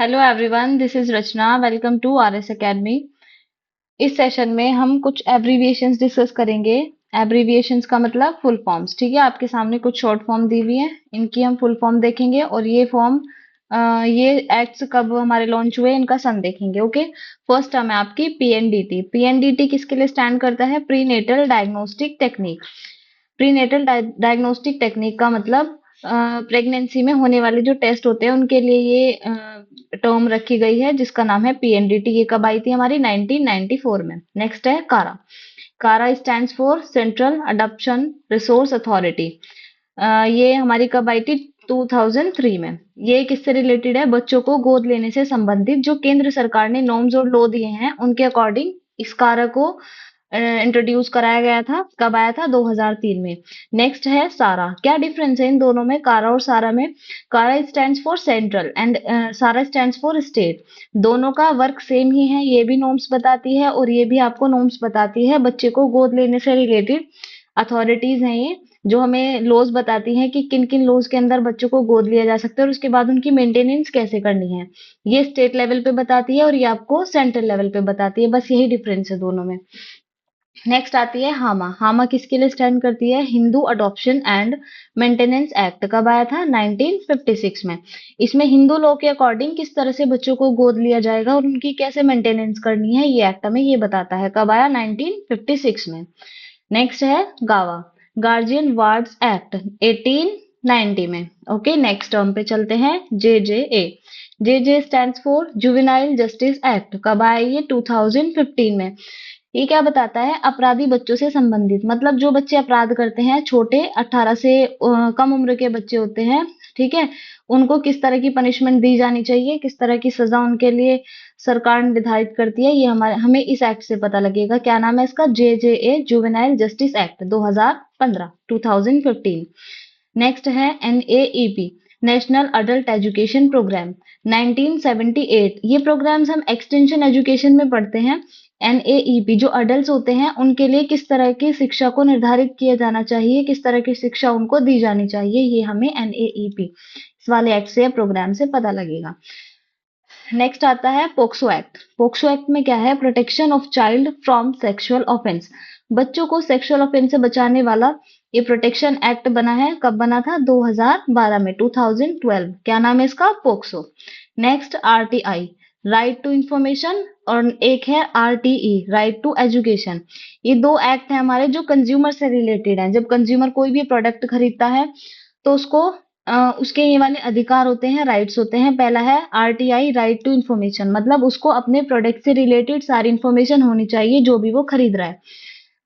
Hello everyone, this is Rachna. Welcome to RS academy. इस session में हम कुछ एब्रीविएशंस डिस्कस करेंगे। एब्रीविएशंस का मतलब फुल फॉर्म्स। ठीक है, आपके सामने कुछ शॉर्ट फॉर्म दी हुई है, इनकी हम फुल फॉर्म देखेंगे और ये एक्ट्स कब हमारे लॉन्च हुए इनका सन देखेंगे। ओके, फर्स्ट टर्म है आपकी पीएनडीटी। पीएनडीटी किसके लिए स्टैंड करता है? Prenatal diagnostic technique. Prenatal diagnostic technique का मतलब प्रेगनेंसी में होने वाले जो टेस्ट होते हैं उनके लिए ये टर्म रखी गई है, जिसका नाम है पीएनडीटी। ये कब आई थी? हमारी 1994 में। नेक्स्ट है कारा। कारा stands for central adoption resource authority. ये हमारी कब आई थी? 2003 में। ये किससे रिलेटेड है? बच्चों को गोद लेने से संबंधित जो केंद्र सरकार ने नॉर्म्स और लॉ दिए हैं उनके अकॉर्डिंग इस कारा को इंट्रोड्यूस कराया गया था। कब आया था? 2003 में। नेक्स्ट है सारा। क्या डिफरेंस है इन दोनों में, कारा और सारा में? कारा स्टैंड्स फॉर सेंट्रल एंड सारा स्टैंड्स फॉर स्टेट। दोनों का वर्क सेम ही है। ये भी नॉर्म्स बताती है और ये भी आपको नॉर्म्स बताती है। बच्चे को गोद लेने से रिलेटेड अथॉरिटीज हैं ये, जो हमें लॉज बताती हैं कि किन किन लॉज के अंदर बच्चों को गोद लिया जा सकता है और उसके बाद उनकी मेंटेनेंस कैसे करनी है। ये स्टेट लेवल पे बताती है और ये आपको सेंट्रल लेवल पे बताती है। बस यही डिफरेंस है दोनों में। नेक्स्ट आती है हामा। हामा किसके लिए स्टैंड करती है? Hindu adoption and maintenance act. कब आया था? 1956 में। इसमें हिंदू लॉ के अकॉर्डिंग किस तरह से बच्चों को गोद लिया जाएगा और उनकी कैसे मेंटेनेंस करनी है, ये एक्ट हमें ये बताता है। कब आया? 1956 में। नेक्स्ट है गावा। गार्जियन वार्ड्स एक्ट 1890 में। ओके, नेक्स्ट टर्म पे चलते हैं। JJA. JJ stands for juvenile justice act. कब आया ये? 2015 में। ये क्या बताता है? अपराधी बच्चों से संबंधित, मतलब जो बच्चे अपराध करते हैं, छोटे 18 से कम उम्र के बच्चे होते हैं, ठीक है, उनको किस तरह की पनिशमेंट दी जानी चाहिए, किस तरह की सजा उनके लिए सरकार निर्धारित करती है, ये हमारे हमें इस एक्ट से पता लगेगा। क्या नाम है इसका? जेजेए, जुवेनाइल जस्टिस एक्ट 2015, 2015। नेक्स्ट है एनएईपी, नेशनल अडल्ट एजुकेशन प्रोग्राम 1978। ये प्रोग्राम्स हम एक्सटेंशन एजुकेशन में पढ़ते हैं। एनएईपी जो अडल्ट होते हैं उनके लिए किस तरह की शिक्षा को निर्धारित किया जाना चाहिए, किस तरह की शिक्षा उनको दी जानी चाहिए, ये हमें एनएईपी इस वाले एक्ट से या प्रोग्राम से पता लगेगा। नेक्स्ट आता है पोक्सो एक्ट। पोक्सो एक्ट में क्या है? Protection of child from sexual offence. बच्चों को सेक्सुअल ऑफेंस से बचाने वाला ये प्रोटेक्शन एक्ट बना है। कब बना था? 2012 में, 2012। क्या नाम है इसका? POCSO. Next RTI, right to information, और एक है आरटीई, राइट टू एजुकेशन। ये दो एक्ट है हमारे जो कंज्यूमर से रिलेटेड है। जब कंज्यूमर कोई भी प्रोडक्ट खरीदता है तो उसको उसके ये वाले अधिकार होते हैं, राइट्स होते हैं। पहला है आरटीआई, राइट टू इंफॉर्मेशन, मतलब उसको अपने प्रोडक्ट से रिलेटेड सारी इंफॉर्मेशन होनी चाहिए जो भी वो खरीद रहा है।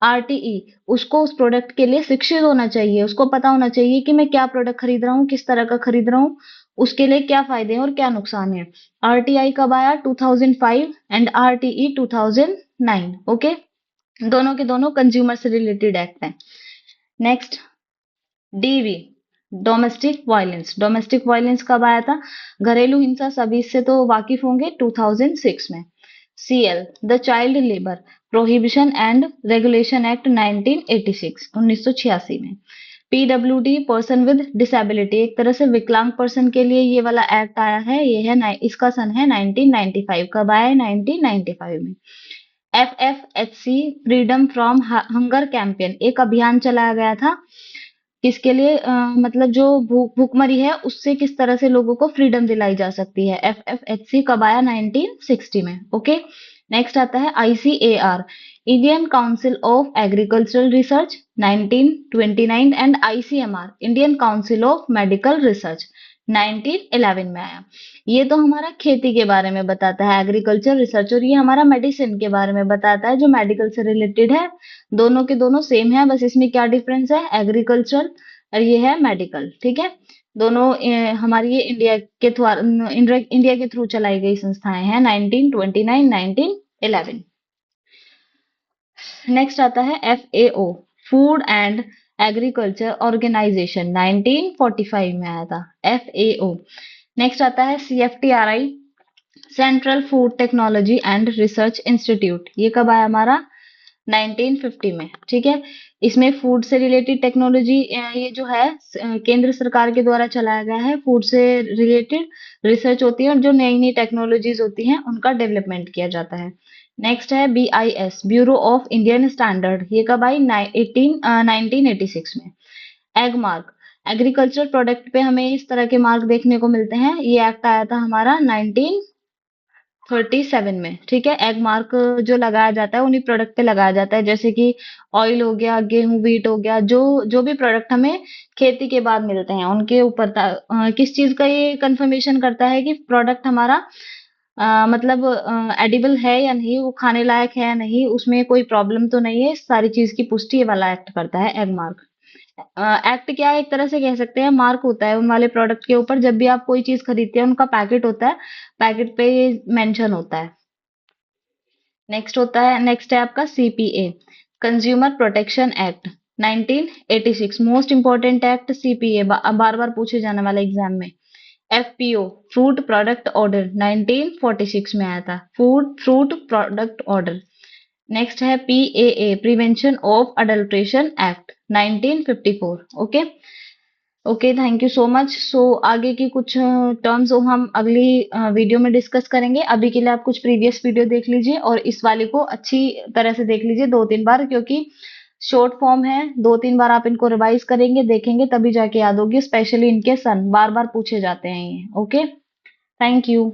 आरटीई, उसको उस प्रोडक्ट के लिए शिक्षित होना चाहिए, उसको पता होना चाहिए कि मैं क्या प्रोडक्ट खरीद रहा हूँ, किस तरह का खरीद रहा हूँ, उसके लिए क्या फायदे हैं और क्या नुकसान है। आरटीआई कब आया? 2005 एंड आरटीई 2009। ओके, दोनों के दोनों कंज्यूमर से रिलेटेड एक्ट हैं। Next DV, domestic violence. Domestic violence कब आया था? घरेलू हिंसा, सभी इससे तो वाकिफ होंगे, 2006 में। CL, the child labour prohibition and regulation act 1986, 1986 में। पीडब्ल्यूडी, पर्सन विद डिसेबिलिटी, एक तरह से विकलांग पर्सन के लिए ये वाला एक्ट आया है। ये है इसका सन है 1995। कब आया है? 1995 में। एफएफएचसी, फ्रीडम फ्रॉम हंगर कैंपेन, एक अभियान चलाया गया था। किसके लिए? मतलब जो भूखमरी है उससे किस तरह से लोगों को फ्रीडम दिलाई जा सकती है। एफएफएचसी कब आया? 1960 में। ओके, नेक्स्ट आता है ICAR, Indian council of agricultural research 1929, and ICMR, Indian council of medical research 1911 में आया। ये तो हमारा खेती के बारे में बताता है, एग्रीकल्चर रिसर्च, और ये हमारा मेडिसिन के बारे में बताता है जो मेडिकल से रिलेटेड है। दोनों के दोनों सेम है, बस इसमें क्या डिफरेंस है? एग्रीकल्चर और ये है मेडिकल। ठीक है, दोनों हमारी ये इंडिया के थ्रू चलाई गई संस्थाएं हैं। 1929, 1911। नेक्स्ट आता है FAO, food and agriculture organisation, 1945 में आया था एफएओ। नेक्स्ट आता है CFTRI, central food technology and research institute. ये कब आया हमारा? 1950 में, ठीक है। इसमें फूड से रिलेटेड टेक्नोलॉजी, ये जो है केंद्र सरकार के द्वारा चलाया गया है। फूड से रिलेटेड रिसर्च होती है और जो नई नई टेक्नोलॉजीज होती हैं उनका डेवलपमेंट किया जाता है। नेक्स्ट है BIS, bureau of Indian standard. ये कब आई? 1986 में। एग मार्क, एग्रीकल्चर प्रोडक्ट पे हमें इस तरह के मार्क देखने को मिलते हैं। ये एक्ट आया था हमारा 1937 में, ठीक है। एग मार्क जो लगाया जाता है उन्हीं प्रोडक्ट पे लगाया जाता है, जैसे कि ऑयल हो गया, गेहूं, व्हीट हो गया, जो जो भी प्रोडक्ट हमें खेती के बाद मिलते हैं उनके ऊपर किस चीज का ये कंफर्मेशन करता है कि प्रोडक्ट हमारा मतलब एडिबल है या नहीं, वो खाने लायक है या नहीं, उसमें कोई प्रॉब्लम तो नहीं है। इस सारी चीज की पुष्टि ये वाला एक्ट करता है, एग मार्क। एक्ट क्या है, एक तरह से कह सकते हैं मार्क होता है उन वाले प्रोडक्ट के ऊपर। जब भी आप कोई चीज खरीदते हैं उनका पैकेट होता है, पैकेट पे ये मेंशन होता है। नेक्स्ट है आपका CPA, consumer protection act 1986। Most important act CPA, बार बार पूछे जाने वाला एग्जाम में। FPO, फूड प्रोडक्ट ऑर्डर 1946 में आया था, फ्रूट प्रोडक्ट ऑर्डर। नेक्स्ट है PAA, prevention of adulteration act 1954। Okay. Okay, thank you so much. So आगे की कुछ टर्म्स हम अगली वीडियो में डिस्कस करेंगे। अभी के लिए आप कुछ प्रीवियस वीडियो देख लीजिए और इस वाले को अच्छी तरह से देख लीजिए 2-3 बार, क्योंकि शॉर्ट फॉर्म है। 2-3 बार आप इनको रिवाइज करेंगे, देखेंगे, तभी जाके याद होगी। स्पेशली इनके सन बार बार पूछे जाते हैं ये। Okay, thank you.